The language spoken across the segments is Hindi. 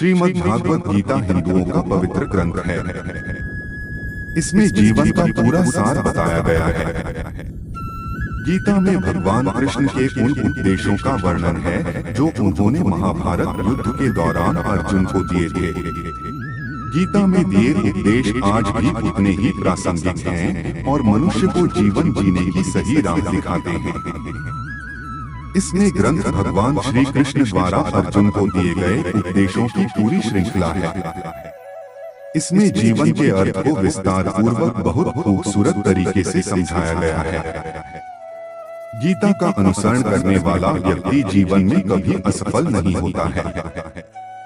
श्रीमद् भागवत गीता हिंदुओं का पवित्र ग्रंथ है। इसमें जीवन का पूरा सार बताया गया है। गीता में भगवान कृष्ण के उन उपदेशों का वर्णन है जो उन्होंने महाभारत युद्ध के दौरान अर्जुन को दिए थे। गीता में दिए उपदेश आज भी उतने ही प्रासंगिक हैं और मनुष्य को जीवन जीने की सही राह दिखाते हैं। इसमें ग्रंथ भगवान श्री कृष्ण द्वारा अर्जुन को दिए गए उपदेशों की पूरी श्रृंखला है। इसमें जीवन के अर्थ को विस्तार पूर्वक बहुत खूबसूरत तरीके से समझाया गया है। गीता का अनुसरण करने वाला व्यक्ति जीवन में कभी असफल नहीं होता है।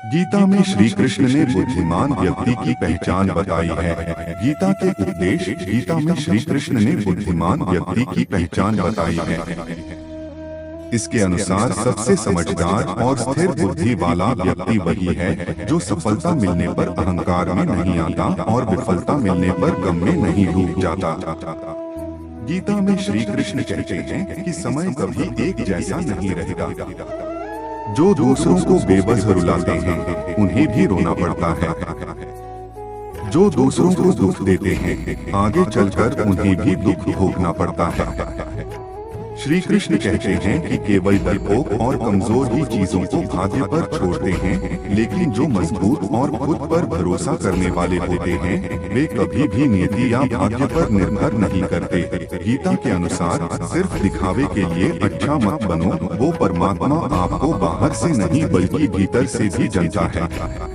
गीता में श्री कृष्ण ने बुद्धिमान व्यक्ति की पहचान बताई है। गीता के उपदेश गीता में श्री कृष्ण ने बुद्धिमान व्यक्ति की पहचान बताई है। इसके अनुसार सबसे समझदार और स्थिर बुद्धि वाला व्यक्ति वही है जो सफलता मिलने पर अहंकार में नहीं आता और विफलता मिलने पर गम में नहीं डूब जाता। गीता में श्री कृष्ण कहते हैं कि समय कभी एक जैसा नहीं रहेगा। जो दूसरों को बेबस रुलाते हैं उन्हें भी रोना पड़ता है। जो दूसरों को दुख देते हैं आगे चलकर उन्हें भी दुख भोगना पड़ता है। श्री कृष्ण कहते हैं कि केवल डरपोक और कमजोर ही चीजों को भाग्य पर छोड़ते हैं, लेकिन जो मजबूत और खुद पर भरोसा करने वाले होते हैं वे कभी भी नियति या भाग्य पर निर्भर नहीं करते। गीता के अनुसार सिर्फ दिखावे के लिए अच्छा मत बनो, वो परमात्मा आपको बाहर से नहीं बल्कि भीतर से भी जानता है।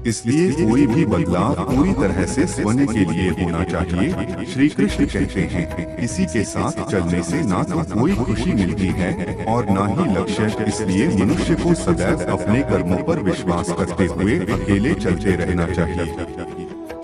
इसलिए कोई भी बदलाव पूरी तरह से स्वयं के लिए होना चाहिए। श्री कृष्ण कहते हैं किसी के साथ चलने से ना तो कोई खुशी मिलती है और ना ही लक्ष्य। इसलिए मनुष्य को सदैव अपने कर्मों पर विश्वास करते हुए अकेले चलते रहना चाहिए।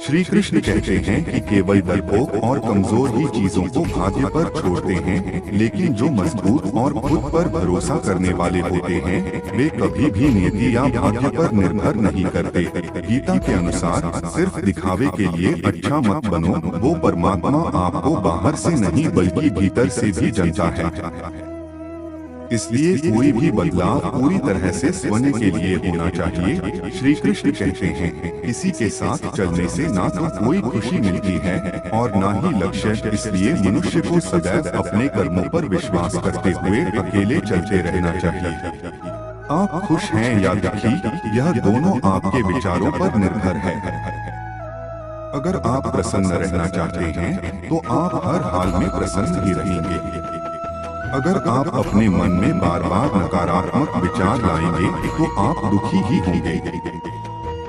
श्री कृष्ण कहते हैं कि केवल डरपोक और कमजोर ही चीजों को भाग्य पर छोड़ते हैं, लेकिन जो मजबूत और खुद पर भरोसा करने वाले होते हैं वे कभी भी नियति या भाग्य पर निर्भर नहीं करते। गीता के अनुसार सिर्फ दिखावे के लिए अच्छा मत बनो, वो परमात्मा आपको बाहर से नहीं बल्कि भीतर से भी जानता है। इसलिए कोई भी बदलाव पूरी तरह से स्वयं के लिए होना चाहिए। श्री कृष्ण कहते हैं किसी के साथ चलने से ना तो कोई खुशी मिलती है और ना ही लक्ष्य। इसलिए मनुष्य को सदैव अपने कर्मों पर विश्वास करते हुए अकेले चलते रहना चाहिए। आप खुश हैं या दुखी, यह दोनों आपके विचारों पर निर्भर है। अगर आप प्रसन्न रहना चाहते हैं तो आप हर हाल में प्रसन्न ही रहेंगे। अगर आप अपने मन में बार बार नकारात्मक विचार लाएंगे तो आप दुखी ही होंगे।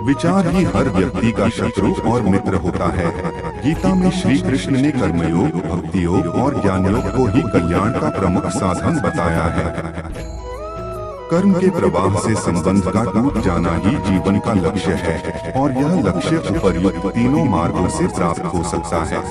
विचार ही हर व्यक्ति का शत्रु और मित्र होता है। गीता में श्री कृष्ण ने कर्मयोग, भक्ति योग और ज्ञान योग को ही कल्याण का प्रमुख साधन बताया है। कर्म के प्रवाह से संबंध का टूट जाना ही जीवन का लक्ष्य है और यह लक्ष्य उपर्युक्त तीनों मार्गों से प्राप्त हो सकता है।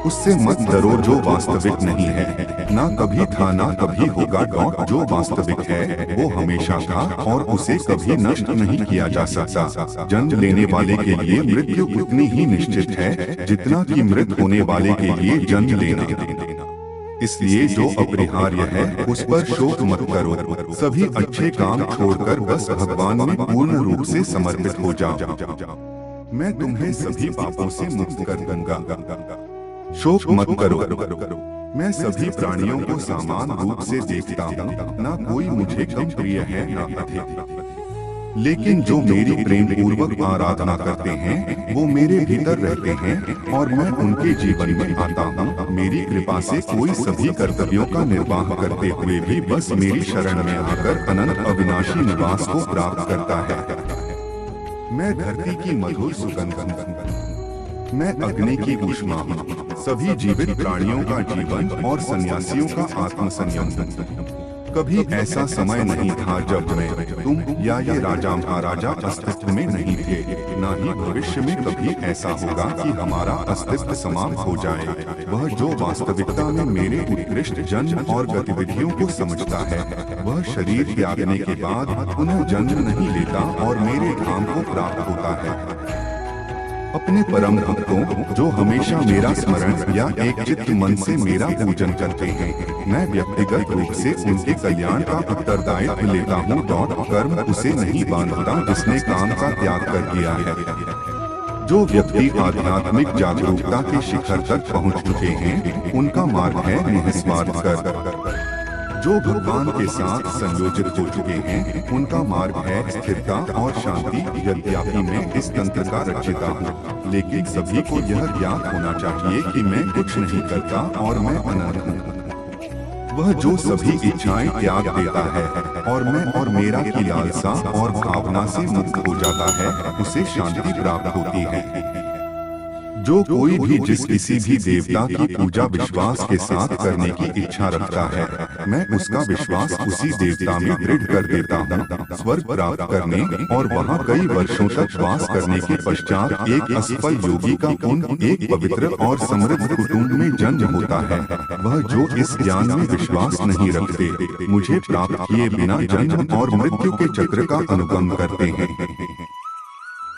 उससे मत डरो जो वास्तविक नहीं है, ना कभी था ना कभी होगा। जो वास्तविक है वो हमेशा था और उसे कभी नष्ट नहीं किया जा सकता। जन्म लेने वाले के लिए मृत्यु उतनी ही निश्चित है जितना कि मृत होने वाले के लिए जन्म लेना। इसलिए जो अपरिहार्य है उस पर शोक मत करो। सभी अच्छे काम छोड़कर बस भगवान में पूर्ण रूप से समर्पित हो जाओ। मैं तुम्हें सभी पापों से मुक्त कर दूंगा। शोक मत करो। मैं सभी प्राणियों को समान रूप से देखता हूँ, ना कोई मुझे कम प्रिय है ना अधिक। लेकिन जो मेरी प्रेम पूर्वक आराधना करते हैं वो मेरे भीतर रहते हैं और मैं उनके जीवन में आता हूँ। मेरी कृपा से कोई सभी कर्तव्यों का निर्वाह करते हुए भी बस मेरी शरण में आकर अनंत अविनाशी निवास को प्राप्त करता है। मैं धरती की मधुर सुगंध हूँ, मैं अग्नि की ऊष्मा हूँ, सभी जीवित प्राणियों का जीवन और सन्यासियों का आत्म संयम हूँ। कभी ऐसा समय नहीं था जब मैं, तुम या ये राजा महाराजा अस्तित्व में नहीं थे, ना ही भविष्य में कभी ऐसा होगा कि हमारा अस्तित्व समाप्त हो जाए। वह जो वास्तविकता में मेरे उत्कृष्ट जन्म और गतिविधियों को समझता है वह शरीर त्यागने के बाद पुनः जन्म नहीं लेता और मेरे धाम को प्राप्त होता है। अपने परम भक्तों जो हमेशा मेरा स्मरण या एक चित्त मन से मेरा पूजन करते हैं, मैं व्यक्तिगत रूप से उनके कल्याण का उत्तरदायित्व लेता हूँ। कर्म उसे नहीं बांधता जिसने काम का त्याग कर दिया है। जो व्यक्ति आध्यात्मिक जागरूकता के शिखर तक पहुँच चुके हैं, उनका मार्ग है निस्वार्थ कर्म। जो भगवान के साथ संयोजित हो चुके हैं, उनका मार्ग है स्थिरता और शांति। यद्यपि मैं इस तंत्र का रचयिता हूँ, लेकिन सभी को यह ज्ञात होना चाहिए कि मैं कुछ नहीं करता और मैं अनंत हूँ। वह जो सभी इच्छाएं त्याग देता है और मैं और मेरा की लालसा और भावना से मुक्त हो जाता है, उसे शांति प्राप्त होती है। जो कोई भी जिस किसी भी देवता की पूजा विश्वास के साथ करने की इच्छा रखता है, मैं उसका विश्वास उसी देवता में दृढ़ कर देता हूँ। स्वर्ग प्राप्त करने और वहाँ कई वर्षों तक वास करने के पश्चात एक असफल योगी का पुण्य एक पवित्र और समृद्ध कुटुंब में जन्म होता है। वह जो इस ज्ञान में विश्वास नहीं रखते, मुझे प्राप्त किए बिना जन्म और मृत्यु के चक्र का अनुगम करते हैं।